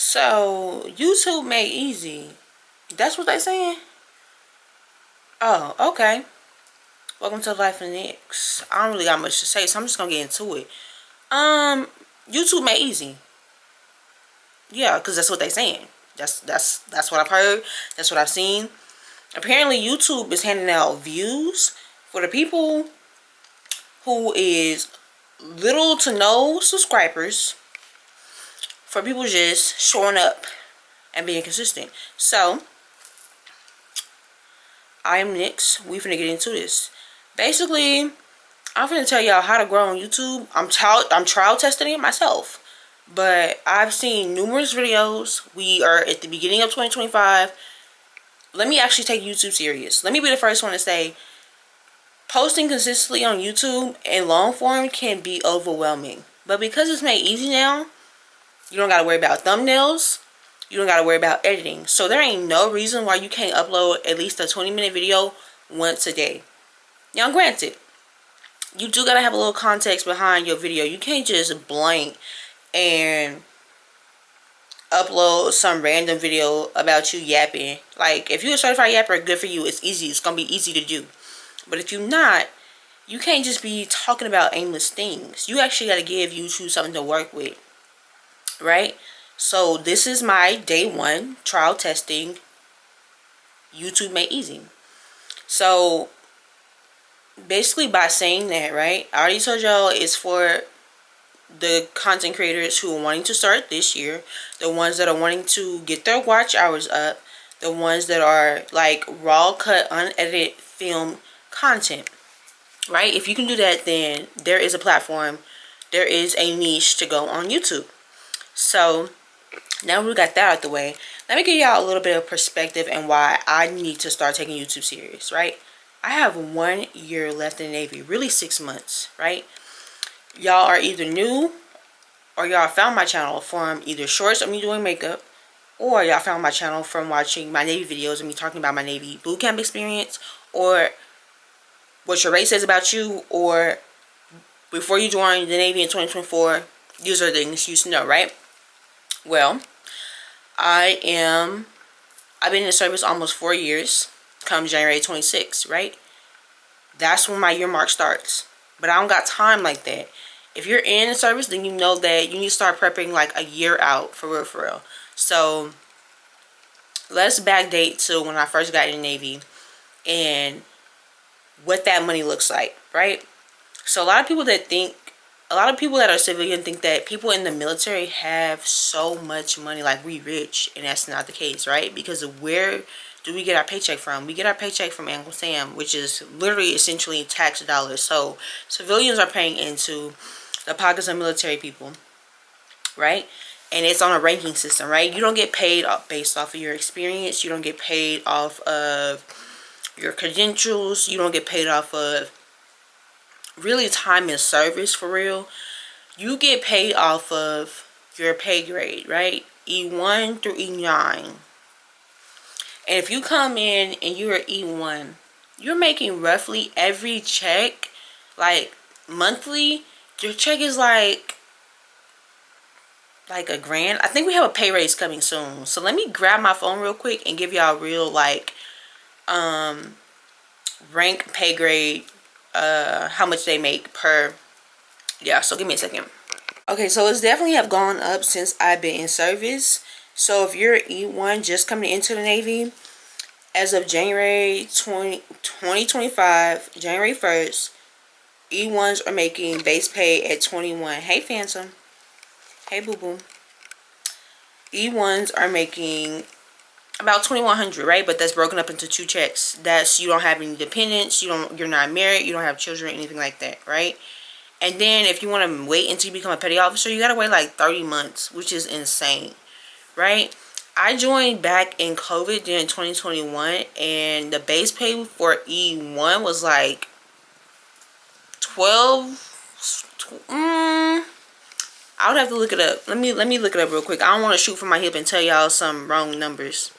So, YouTube made easy. That's what they saying? Oh, okay. Welcome to Life of Nix. I don't really got much to say, so I'm just gonna get into it. YouTube made easy. Yeah, because that's what they saying. That's what I've heard. That's what I've seen. Apparently, YouTube is handing out views for the people who is little to no subscribers. For people just showing up and being consistent. So, I am Nix. We finna get into this. Basically, I'm finna tell y'all how to grow on YouTube. I'm trial testing it myself. But I've seen numerous videos. We are at the beginning of 2025. Let me actually take YouTube serious. Let me be the first one to say, posting consistently on YouTube in long form can be overwhelming. But because it's made easy now, you don't gotta worry about thumbnails. You don't gotta worry about editing. So there ain't no reason why you can't upload at least a 20-minute video once a day. Now granted, you do gotta have a little context behind your video. You can't just blank and upload some random video about you yapping. Like, if you're a certified yapper, good for you. It's easy. It's gonna be easy to do. But if you're not, you can't just be talking about aimless things. You actually gotta give YouTube something to work with. Right? So this is my day one trial testing YouTube made easy. So basically, by saying that, right, I already told y'all it's for the content creators who are wanting to start this year, the ones that are wanting to get their watch hours up, the ones that are like raw cut unedited film content. Right? If you can do that, then there is a platform, there is a niche to go on YouTube. So now we got that out the way, let me give y'all a little bit of perspective and why I need to start taking YouTube serious, right? I have 1 year left in the Navy, really 6 months, right? Y'all are either new or y'all found my channel from either shorts of me doing makeup, or y'all found my channel from watching my Navy videos and me talking about my Navy boot camp experience, or what your rate says about you, or before you join the Navy in 2024. These are things you should know, right? Well, I've been in the service almost 4 years, come January 26th, right? That's when my year mark starts. But I don't got time like that. If you're in the service, then you know that you need to start prepping like a year out, for real, for real. So, let's backdate to when I first got in the Navy and what that money looks like, right? So, a lot of people that are civilian think that people in the military have so much money, like we rich, and that's not the case, right? Because where do we get our paycheck from? We get our paycheck from Uncle Sam, which is literally essentially tax dollars. So civilians are paying into the pockets of military people, right? And it's on a ranking system, right? You don't get paid based off of your experience. You don't get paid off of your credentials. You don't get paid off of really time in service, for real. You get paid off of your pay grade, right? E1 through E9. And if you come in and you're an E1, you're making roughly every check, like monthly, your check is like $1,000. I think we have a pay raise coming soon. So let me grab my phone real quick and give y'all real like rank, pay grade, how much they make per, yeah, so give me a second. Okay, so it's definitely have gone up since I've been in service. So if you're E1 just coming into the Navy, as of January 2025, January 1st, E1s are making base pay at 21. Hey, Phantom. Hey, Boo Boo. E1s are making about 2,100, right? But that's broken up into 2 checks. That's, you don't have any dependents, you're not married, you don't have children, anything like that, right? And then if you want to wait until you become a petty officer, you gotta wait like 30 months, which is insane, right? I joined back in COVID during 2021, and the base pay for E1 was like 12. I would have to look it up. Let me look it up real quick. I don't want to shoot from my hip and tell y'all some wrong numbers.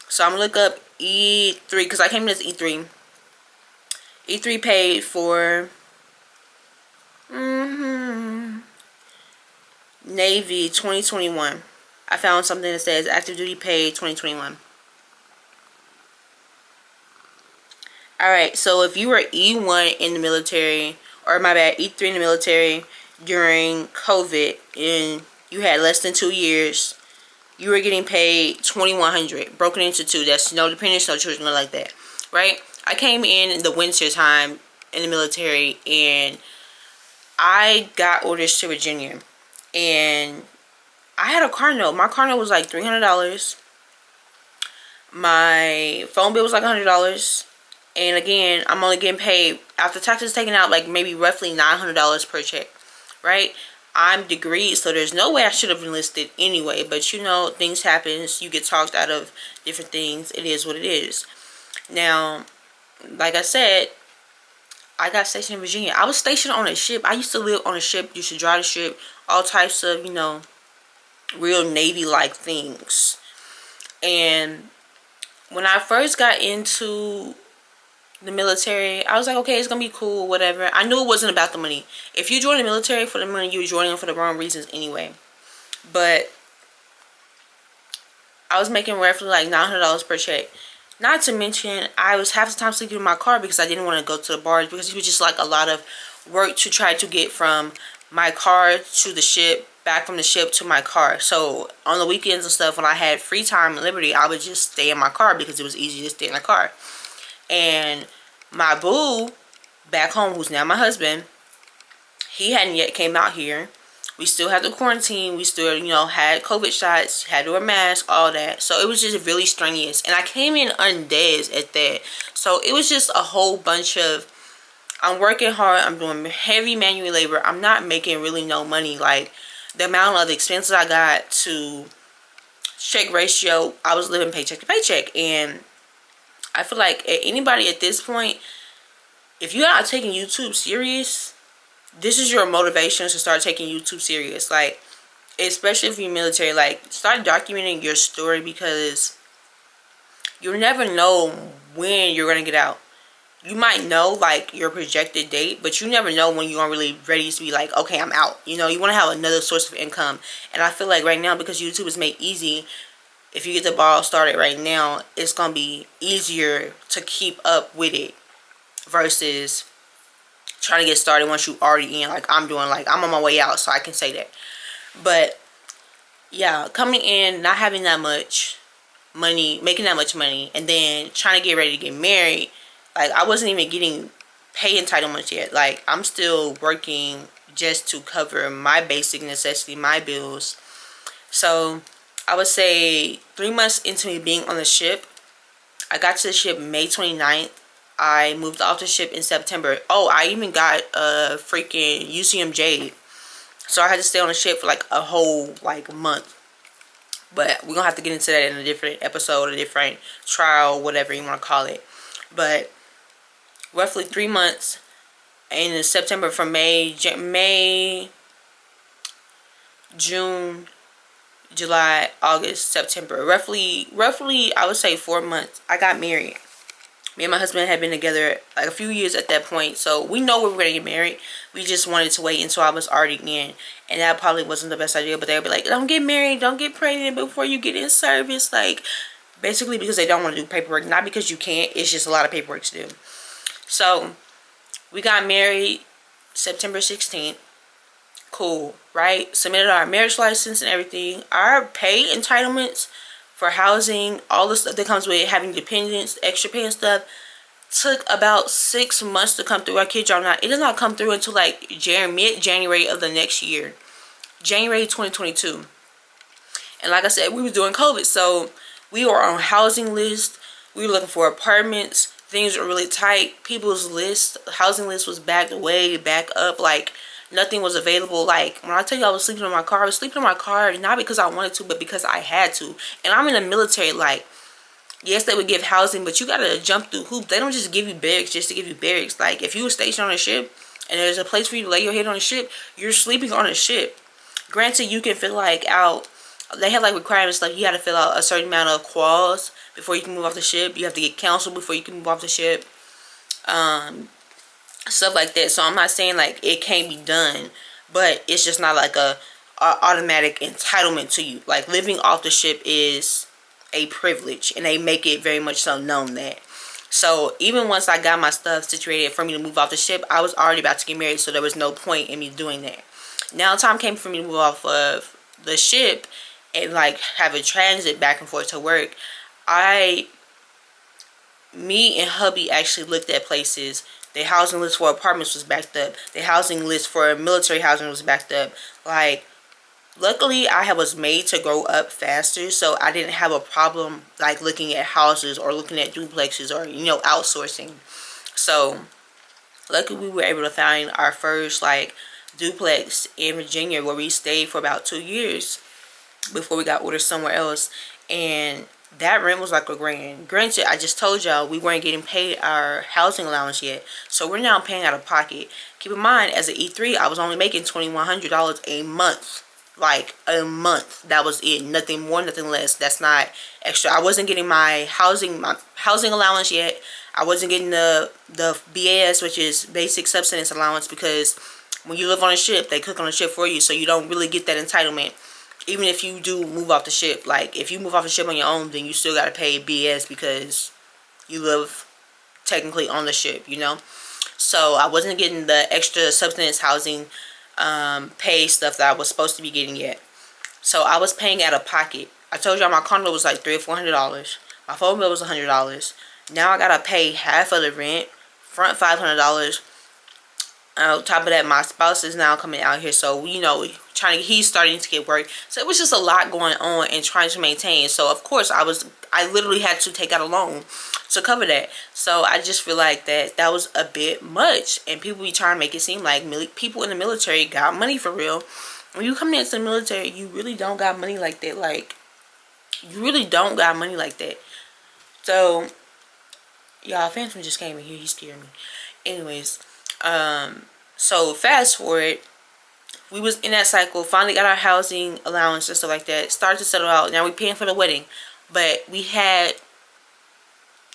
So I'm gonna look up E3 because I came in as E3. E3 paid for Navy 2021. I found something that says active duty pay 2021. Alright, so if you were E1 in the military, or my bad, E3 in the military during COVID, and you had less than 2 years, you were getting paid $2,100, broken into two. That's no dependents, no children, like that, right? I came in the winter time in the military, and I got orders to Virginia, and I had a car note. My car note was like $300. My phone bill was like $100. And again, I'm only getting paid, after taxes taken out, like maybe roughly $900 per check, right? I'm degreed, so there's no way I should have enlisted anyway. But you know, things happen. You get talked out of different things. It is what it is. Now, like I said, I got stationed in Virginia. I was stationed on a ship. I used to live on a ship. Used to drive the ship. All types of, you know, real Navy-like things. And when I first got into the military, I was like, okay, it's gonna be cool, whatever. I knew it wasn't about the money. If you join the military for the money, you're joining for the wrong reasons anyway. But I was making roughly like $900 per check. Not to mention, I was half the time sleeping in my car because I didn't want to go to the bars, because it was just like a lot of work to try to get from my car to the ship, back from the ship to my car. So on the weekends and stuff, when I had free time and liberty, I would just stay in my car because it was easy to stay in the car. And my boo back home, who's now my husband, he hadn't yet came out here. We still had the quarantine. We still, you know, had COVID shots, had to wear masks, all that. So it was just really strenuous. And I came in undead at that. So it was just a whole bunch of, I'm working hard. I'm doing heavy manual labor. I'm not making really no money. Like, the amount of expenses I got to check ratio, I was living paycheck to paycheck. And I feel like anybody at this point, if you're not taking YouTube serious, this is your motivation to start taking YouTube serious. Like, especially if you're military, like, start documenting your story, because you'll never know when you're going to get out. You might know, like, your projected date, but you never know when you're really ready to be like, okay, I'm out. You know, you want to have another source of income. And I feel like right now, because YouTube is made easy, if you get the ball started right now, it's going to be easier to keep up with it versus trying to get started once you already in, like I'm doing. Like, I'm on my way out, so I can say that. But yeah, coming in, not having that much money, making that much money, and then trying to get ready to get married, like, I wasn't even getting pay entitlements yet. Like, I'm still working just to cover my basic necessity, my bills. So I would say 3 months into me being on the ship, I got to the ship May 29th. I moved off the ship in September. Oh, I even got a freaking UCM Jade. So I had to stay on the ship for like a whole like month. But we're going to have to get into that in a different episode, a different trial, whatever you want to call it. But roughly 3 months in September, from May, June, July, August, September. Roughly, I would say 4 months. I got married. Me and my husband had been together like a few years at that point, so we know we were going to get married. We just wanted to wait until I was already in, and that probably wasn't the best idea. But they would be like, don't get married, don't get pregnant before you get in service. Like, basically because they don't want to do paperwork, not because you can't. It's just a lot of paperwork to do. So we got married September 16th. Cool, right? Submitted our marriage license and everything. Our pay entitlements for housing, all the stuff that comes with having dependents, extra pay and stuff, took about 6 months to come through. I kid y'all not. It does not come through until like mid-January of the next year. January 2022. And like I said, we was doing COVID, so we were on housing list. We were looking for apartments. Things were really tight. People's list, housing list was backed way back up. Like, nothing was available. Like, when I tell you I was sleeping in my car, I was sleeping in my car not because I wanted to, but because I had to. And I'm in the military. Like, yes, they would give housing, but you gotta jump through hoops. They don't just give you barracks just to give you barracks. Like, if you were stationed on a ship and there's a place for you to lay your head on a ship, you're sleeping on a ship. Granted, you can fill like out, they have like requirements, like you have to fill out a certain amount of quals before you can move off the ship. You have to get counsel before you can move off the ship. Stuff like that. So I'm not saying like it can't be done, but it's just not like a, automatic entitlement to you. Like, living off the ship is a privilege, and they make it very much so known that. So even once I got my stuff situated for me to move off the ship, I was already about to get married, so there was no point in me doing that. Now time came for me to move off of the ship and like have a transit back and forth to work. Me and hubby actually looked at places. The housing list for apartments was backed up. The housing list for military housing was backed up. Like, luckily I was made to grow up faster, so I didn't have a problem like looking at houses or looking at duplexes or, you know, outsourcing. So luckily we were able to find our first like duplex in Virginia, where we stayed for about 2 years before we got ordered somewhere else. And that rent was like $1,000. Granted, I just told y'all we weren't getting paid our housing allowance yet, so we're now paying out of pocket. Keep in mind, as an E3, I was only making $2,100 a month. Like, a month. That was it. Nothing more, nothing less. That's not extra. I wasn't getting my housing allowance yet. I wasn't getting the BAS, which is basic subsistence allowance, because when you live on a ship, they cook on the ship for you, so you don't really get that entitlement. Even if you do move off the ship, like if you move off the ship on your own, then you still got to pay BS because you live technically on the ship, you know. So I wasn't getting the extra subsistence housing pay stuff that I was supposed to be getting yet. So I was paying out of pocket. I told y'all my condo was like $300 or $400. My phone bill was $100. Now I gotta pay half of the rent, front $500. On top of that, my spouse is now coming out here, so you know, he's starting to get work. So it was just a lot going on and trying to maintain. So of course I literally had to take out a loan to cover that. So I just feel like that was a bit much, and people be trying to make it seem like people in the military got money for real. When you come into the military, you really don't got money like that. Like, you really don't got money like that. So y'all, Phantom just came in here, he scared me. Anyways, so fast forward, we was in that cycle, finally got our housing allowance and stuff like that, started to settle out. Now we paying for the wedding, but we had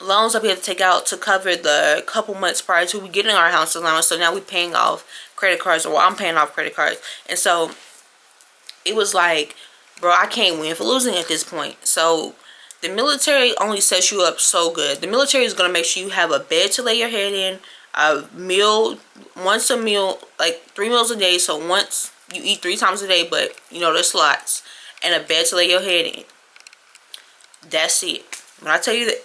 loans that we had to take out to cover the couple months prior to we getting our house allowance. So now we paying off credit cards, or I'm paying off credit cards. And so it was like, bro, I can't win for losing at this point. So the military only sets you up so good. The military is going to make sure you have a bed to lay your head in, a meal, once a meal, like 3 meals a day. So once you eat 3 times a day, but you know, there's slots, and a bed to lay your head in. That's it. When I tell you that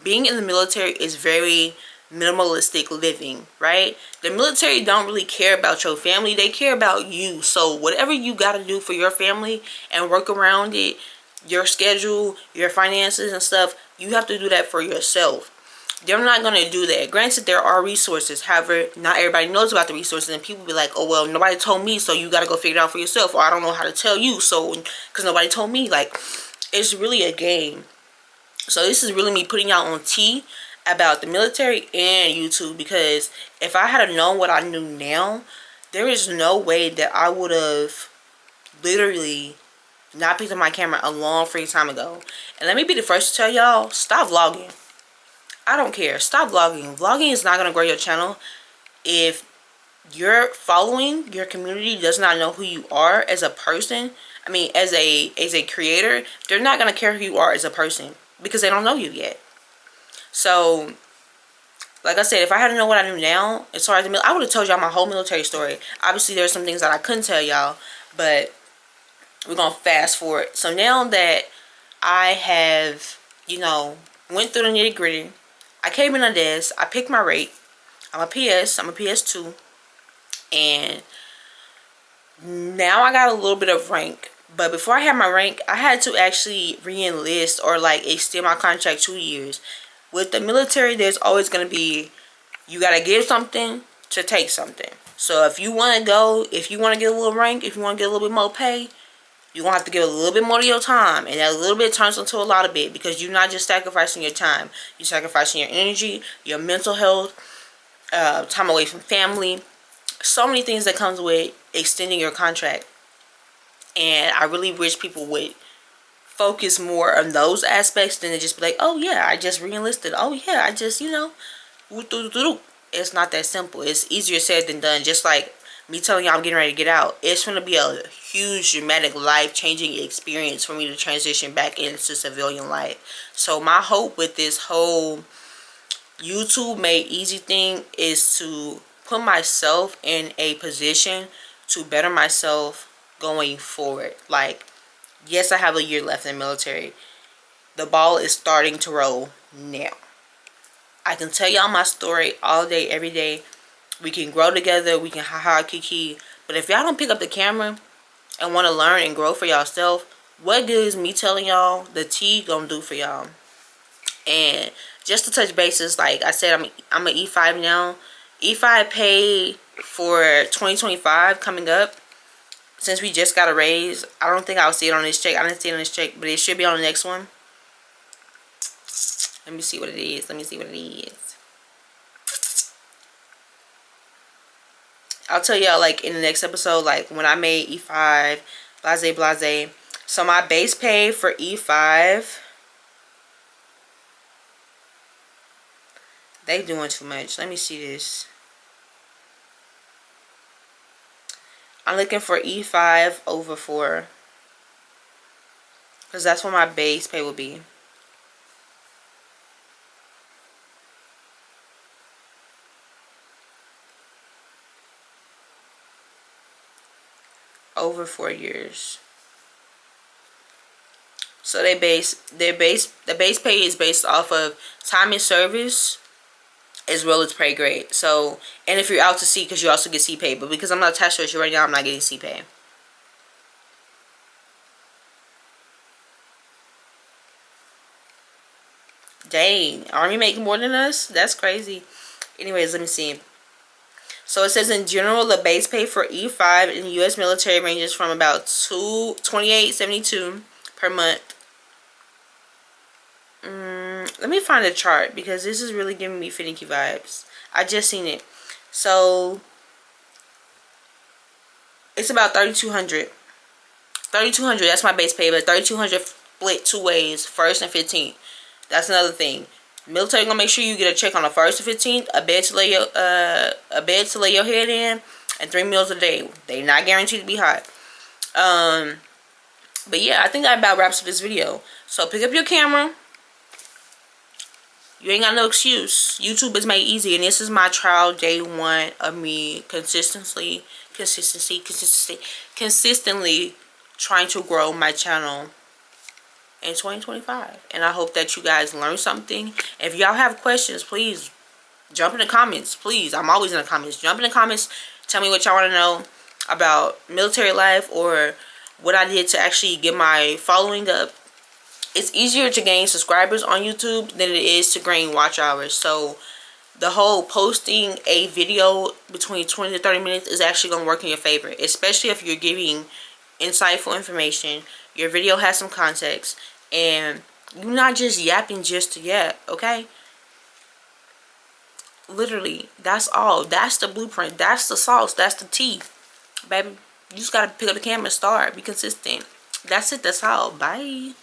being in the military is very minimalistic living, right? The military don't really care about your family. They care about you. So whatever you got to do for your family and work around it, your schedule, your finances and stuff, you have to do that for yourself. They're not going to do that. Granted, there are resources. However, not everybody knows about the resources, and people be like, oh, well, nobody told me, so you got to go figure it out for yourself, or I don't know how to tell you, so because nobody told me. Like, it's really a game. So this is really me putting out on tea about the military and YouTube, because if I had known what I knew now, there is no way that I would have literally not picked up my camera a long freaking time ago. And let me be the first to tell y'all, stop vlogging. I don't care. Stop vlogging. Vlogging is not going to grow your channel if your following, your community does not know who you are as a person. I mean, as a creator, they're not going to care who you are as a person because they don't know you yet. So, like I said, if I had to know what I knew now, as far as the military, I would have told y'all my whole military story. Obviously, there's some things that I couldn't tell y'all, but we're going to fast forward. So now that I have, you know, went through the nitty gritty, I came in on this, I picked my rate. I'm a PS, I'm a PS2, and now I got a little bit of rank. But before I had my rank, I had to actually re-enlist or like extend my contract 2 years. With the military, there's always going to be, you got to give something to take something. So if you want to go, if you want to get a little rank, if you want to get a little bit more pay, you're going to have to give a little bit more of your time. And that little bit turns into a lot of bit, because you're not just sacrificing your time. You're sacrificing your energy, your mental health, time away from family. So many things that comes with extending your contract. And I really wish people would focus more on those aspects than to just be like, oh yeah, I just re-enlisted. Oh yeah, I just, you know, it's not that simple. It's easier said than done. Just like me telling y'all I'm getting ready to get out, it's going to be a huge, dramatic, life-changing experience for me to transition back into civilian life. So my hope with this whole YouTube made easy thing is to put myself in a position to better myself going forward. Like, yes, I have a year left in the military. The ball is starting to roll now. I can tell y'all my story all day, every day. We can grow together. We can ha-ha kiki. But if y'all don't pick up the camera and want to learn and grow for y'allself, what good is me telling y'all the tea gonna do for y'all? And just to touch bases, like I said, I'm an E5 now. E5 paid for 2025 coming up. Since we just got a raise, I don't think I'll see it on this check. I didn't see it on this check, but it should be on the next one. Let me see what it is. Let me see what it is. I'll tell y'all like in the next episode, like when I made E5, blase. So my base pay for E5, they doing too much. Let me see this. I'm looking for E5 over 4. Because that's what my base pay will be. Over 4 years. So the base pay is based off of time in service as well as pay grade. So, and if you're out to sea, because you also get sea pay. But because I'm not attached to it right now, I'm not getting sea pay. Dang, Army making more than us? That's crazy. Anyways, let me see. So it says in general, the base pay for E5 in the U.S. military ranges from about $28.72 per month. Let me find a chart because this is really giving me finicky vibes. I just seen it. So it's about $3,200. $3,200. That's my base pay, but $3,200 split 2 ways, 1st and 15th. That's another thing. Military gonna make sure you get a check on the 1st and 15th, a bed to lay your head in, and 3 meals a day. They not guaranteed to be hot. But yeah, I think that about wraps up this video. So pick up your camera. You ain't got no excuse. YouTube is made easy, and this is my trial day 1 of me consistently trying to grow my channel in 2025. And I hope that you guys learned something. If y'all have questions, please jump in the comments. Please, I'm always in the comments. Jump in the comments. Tell me what y'all want to know about military life or what I did to actually get my following up. It's easier to gain subscribers on YouTube than it is to gain watch hours. So the whole posting a video between 20 to 30 minutes is actually going to work in your favor, especially if you're giving insightful information. Your video has some context, and you're not just yapping just to yap, okay? Literally, that's all. That's the blueprint. That's the sauce. That's the tea, baby. You just got to pick up the camera and start. Be consistent. That's it. That's all. Bye.